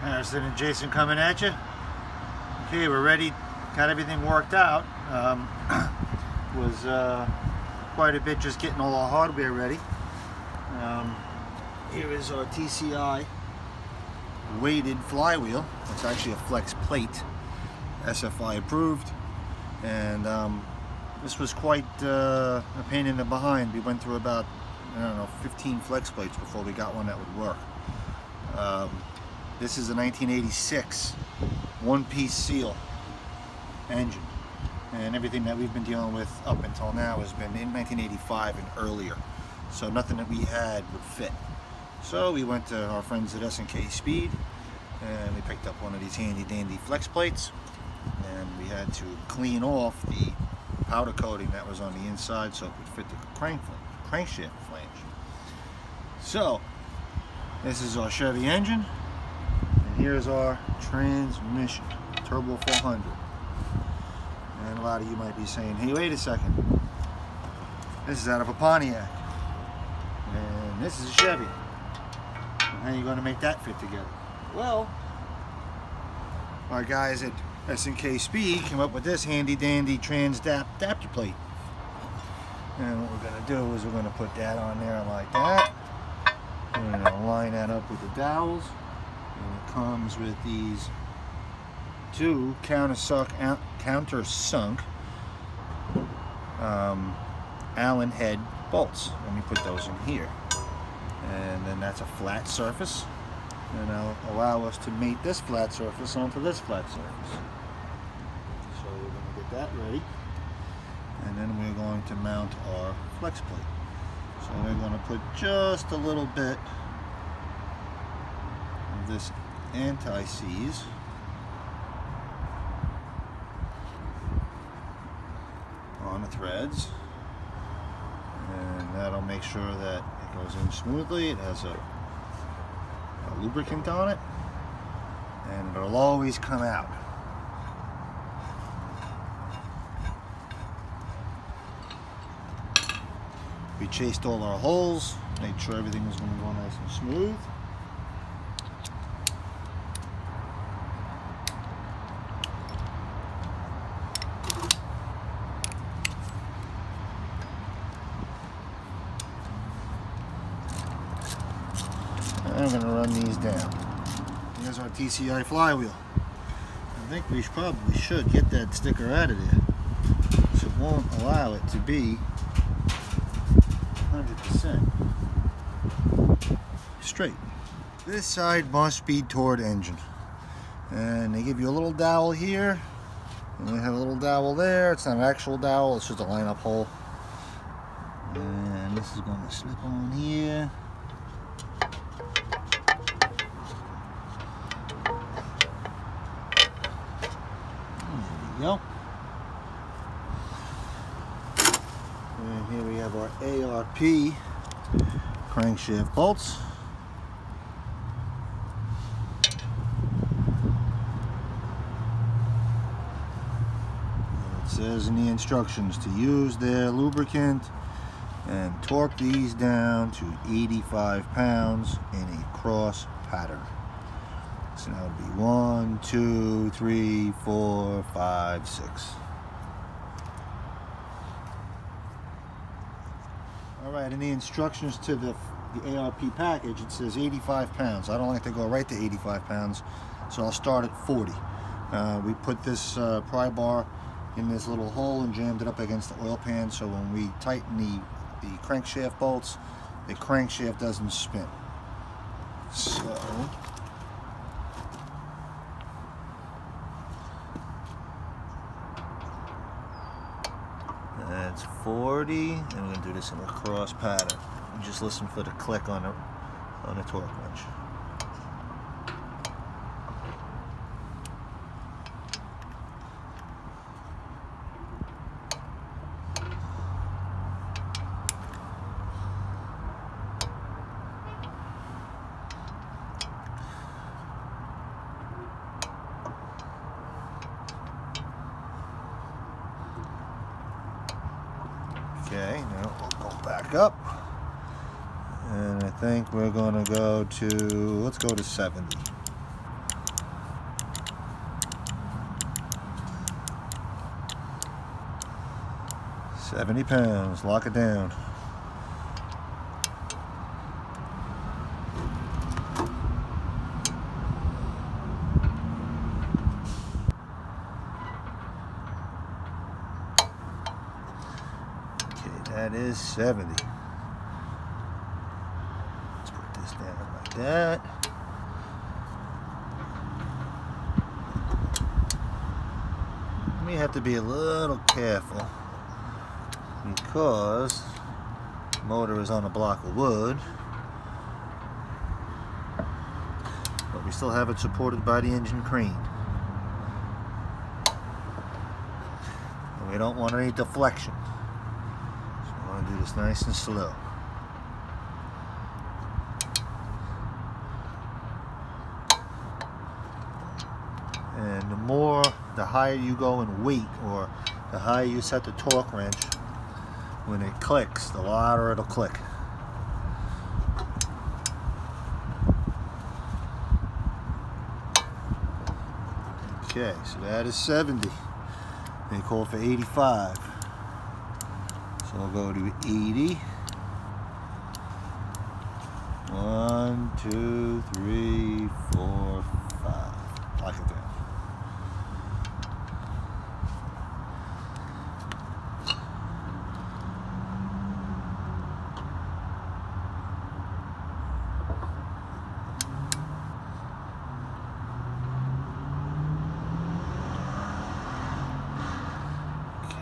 Harrison and Jason coming at you. Okay, we're ready. Got everything worked out. Was quite a bit just getting all our hardware ready. Here is our TCI weighted flywheel. It's actually a flex plate, SFI approved, and this was quite a pain in the behind. We went through about, I don't know, 15 flex plates before we got one that would work. This is a 1986 one-piece seal engine, and everything that we've been dealing with up until now has been in 1985 and earlier, so nothing that we had would fit. So we went to our friends at S&K Speed and we picked up one of these handy dandy flex plates, and we had to clean off the powder coating that was on the inside so it would fit the crankshaft flange. So this is our Chevy engine, and here's our transmission, Turbo 400. And a lot of you might be saying, hey, wait a second, this is out of a Pontiac and this is a Chevy. How are you going to make that fit together? Well, our guys at S&K Speed came up with this handy dandy adapter plate. And what we're going to do is we're going to put that on there like that. We're going to line that up with the dowels. And it comes with these two countersunk Allen head bolts. Let me put those in here. And then that's a flat surface, and that'll allow us to mate this flat surface onto this flat surface. So we're going to get that ready, and then we're going to mount our flex plate. So we're going to put just a little bit of this anti-seize on the threads, and that'll make sure that goes in smoothly. It has a lubricant on it, and it'll always come out. We chased all our holes, made sure everything was going to go nice and smooth. I'm going to run these down. Here's our TCI flywheel. I think we probably should get that sticker out of there, so it won't allow it to be 100% straight. This side must be toward engine, and they give you a little dowel here, and we have a little dowel there. It's not an actual dowel, it's just a line-up hole, and this is going to slip on here. Go. And here we have our ARP crankshaft bolts. And it says in the instructions to use their lubricant and torque these down to 85 pounds in a cross pattern. So that would be 1, 2, 3, 4, 5, 6. Alright, in the instructions to the ARP package, it says 85 pounds. I don't like to go right to 85 pounds, so I'll start at 40. We put this pry bar in this little hole and jammed it up against the oil pan, so when we tighten the crankshaft bolts, the crankshaft doesn't spin. So that's 40, and we're going to do this in a cross pattern. And just listen for the click on the torque wrench. Okay, now we'll go back up, and I think we're going to go to, let's go to 70. 70 pounds, lock it down. Okay, that is 70. Let's put this down like that. We have to be a little careful because the motor is on a block of wood, but we still have it supported by the engine crane. And we don't want any deflection, so we want to do this nice and slow. And the higher you go in weight, or the higher you set the torque wrench, when it clicks, the louder it'll click. Okay, so that is 70. They call for 85. So I'll go to 80. 1, 2, 3, 4, 5. Lock it down.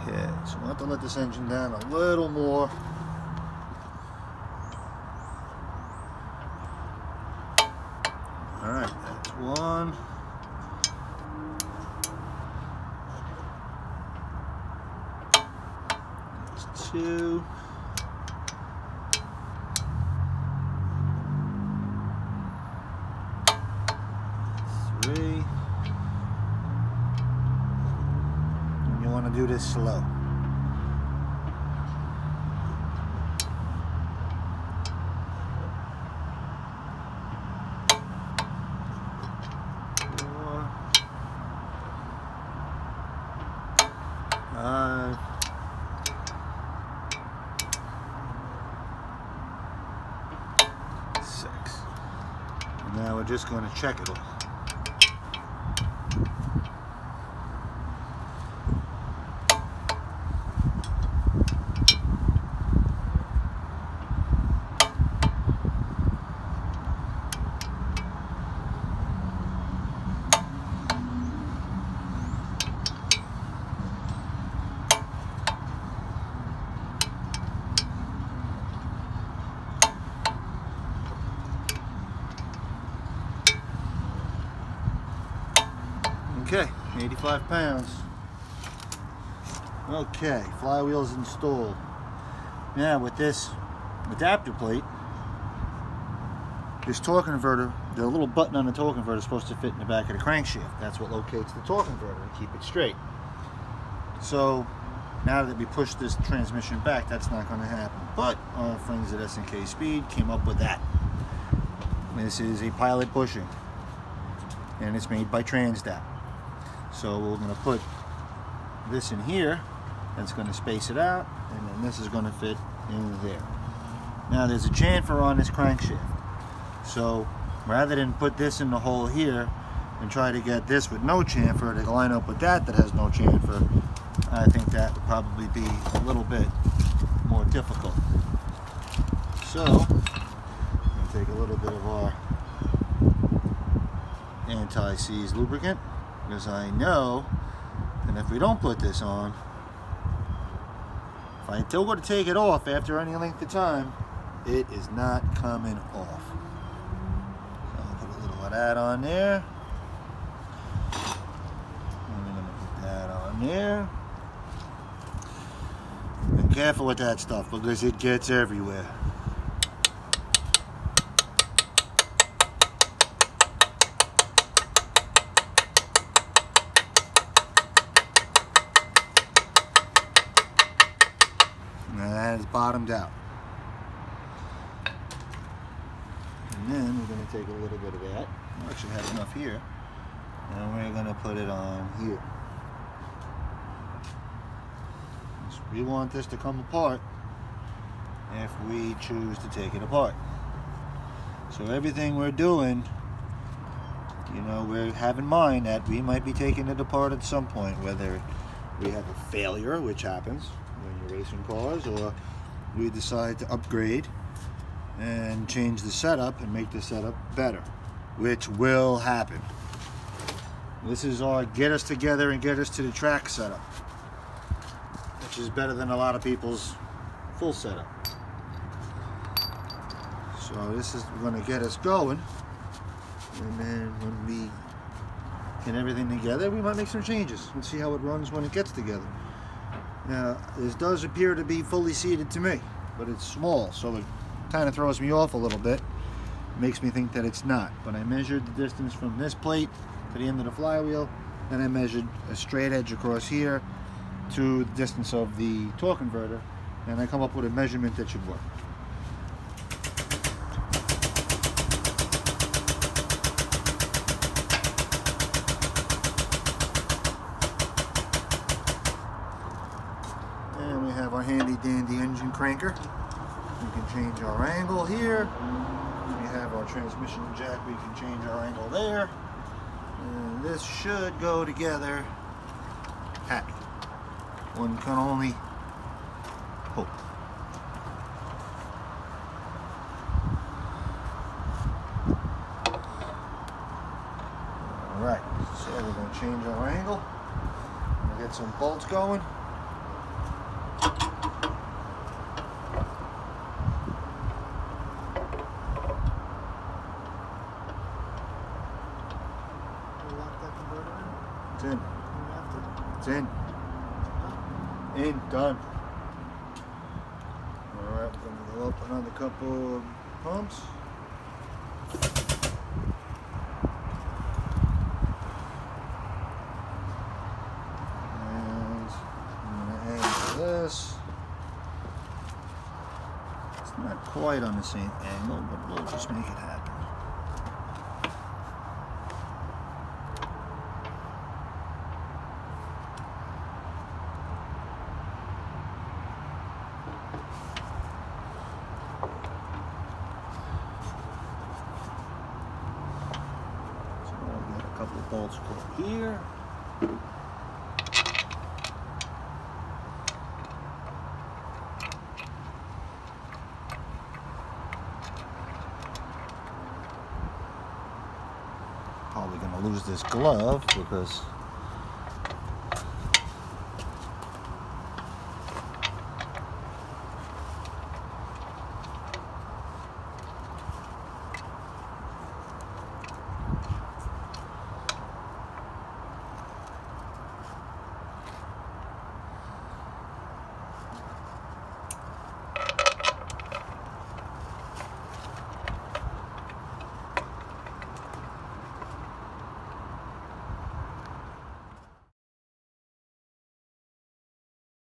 Okay, so we'll have to let this engine down a little more. Alright, that's 1. That's 2. 3. And you want to do this slow. 4. 5. 6. And now we're just going to check it all. Okay, 85 pounds. Okay, flywheel's installed. Now with this adapter plate, this torque converter, the little button on the torque converter is supposed to fit in the back of the crankshaft. That's what locates the torque converter and keep it straight. So now that we push this transmission back, that's not going to happen. But our friends at S&K Speed came up with that. This is a pilot bushing, and it's made by Transdap. So we're going to put this in here, that's going to space it out, and then this is going to fit in there. Now there's a chamfer on this crankshaft, so rather than put this in the hole here and try to get this with no chamfer to line up with that has no chamfer, I think that would probably be a little bit more difficult. So I'm going to take a little bit of our anti-seize lubricant, because I know that if we don't put this on, if I still go to take it off after any length of time, it is not coming off. So I'll put a little of that on there. And we're going to put that on there. Be careful with that stuff because it gets everywhere. That is bottomed out. And then we're going to take a little bit of that. I actually have enough here. And we're going to put it on here. Just We want this to come apart if we choose to take it apart. So everything we're doing, you know, we have in mind that we might be taking it apart at some point, whether we have a failure, which happens when you're racing cars, or we decide to upgrade and change the setup and make the setup better, which will happen. This is our get us together and get us to the track setup, which is better than a lot of people's full setup. So this is going to get us going, and then when we get everything together, we might make some changes and see how it runs when it gets together. Now, this does appear to be fully seated to me, but it's small, so it kind of throws me off a little bit. It makes me think that it's not. But I measured the distance from this plate to the end of the flywheel, and I measured a straight edge across here to the distance of the torque converter, and I come up with a measurement that should work. And we have our handy dandy engine cranker. We can change our angle here. We have our transmission jack, we can change our angle there. And this should go together happy. One can only hope. Alright, so we're going to change our angle. We'll get some bolts going. It's in. It's in. In. Done. Alright, we're going to go up another couple of pumps. And I'm going to angle this. It's not quite on the same angle, but we'll just make it happen. Couple of bolts go here. Probably going to lose this glove because